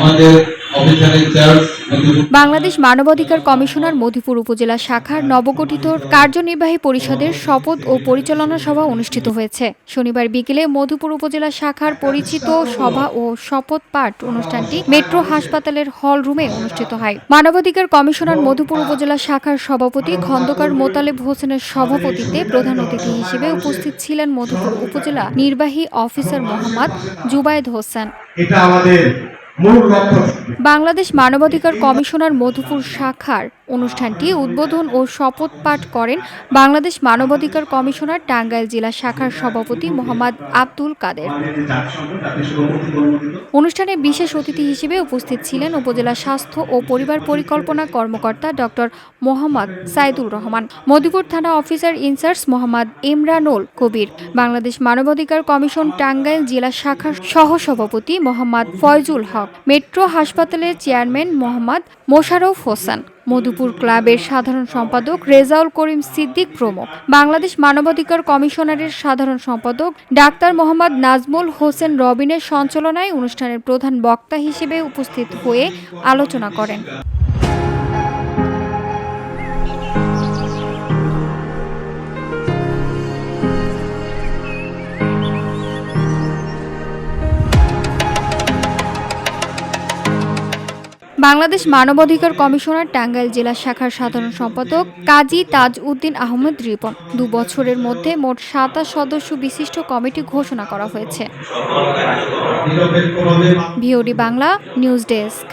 আমাদের officer in charge Bangladesh মানবাধিকার commissioner Madhupur উপজেলা শাখার নবগঠিত কার্যনির্বাহী পরিষদের শপথ ও পরিচালনা সভা অনুষ্ঠিত হয়েছে। শনিবার বিকেলে মধুপুর উপজেলা শাখার পরিচিত সভা ও শপথ পাঠ অনুষ্ঠানটি মেট্রো হাসপাতালের হল রুমে অনুষ্ঠিত হয়। মানবাধিকার কমিশনার মধুপুর উপজেলা শাখার সভাপতি খন্দকার মোতালেব হোসেনের সভাপতিত্বে প্রধান অতিথি হিসেবে উপস্থিত ছিলেন মধুপুর উপজেলা নির্বাহী অফিসার মোহাম্মদ জুবায়েদ হোসেন। এটা আমাদের মূল লক্ষ্য। বাংলাদেশ মানবাধিকার কমিশনার মধুপুর শাখার অনুষ্ঠানটি উদ্বোধন ও শপথ পাঠ করেন বাংলাদেশ মানবাধিকার কমিশনার টাঙ্গাইল জেলা শাখার সভাপতি মোহাম্মদ আব্দুল কাদের। অনুষ্ঠানে বিশেষ অতিথি হিসেবে উপস্থিত ছিলেন উপজেলা স্বাস্থ্য ও পরিবার পরিকল্পনা কর্মকর্তা ডক্টর মোহাম্মদ সাইদুর রহমান, মধুপুর থানা অফিসার ইনচার্জ মোহাম্মদ ইমরানুল কবির, বাংলাদেশ মানবাধিকার কমিশন টাঙ্গাইল জেলা শাখার সহসভাপতি মোহাম্মদ ফয়জুল হক, মেট্রো হাসপাতালের চেয়ারম্যান মোহাম্মদ মোশাররফ হোসেন, মধুপুর ক্লাবের সাধারণ সম্পাদক রেজাউল করিম সিদ্দিক প্রমুখ। বাংলাদেশ মানবাধিকার কমিশনারের সাধারণ সম্পাদক ডাক্তার মোহাম্মদ নাজমুল হোসেন রবিনের সঞ্চালনায় অনুষ্ঠানের প্রধান বক্তা হিসেবে উপস্থিত হয়ে আলোচনা করেন। বাংলাদেশ মানবাধিকার কমিশনার টাঙ্গাইল জেলা শাখার সাধারণ সম্পাদক কাজী তাজ উদ্দিন আহমেদ রিপন 2 বছরের মধ্যে মোট 27 সদস্য বিশিষ্ট কমিটি ঘোষণা করা হয়েছে। VOD Bangla news desk.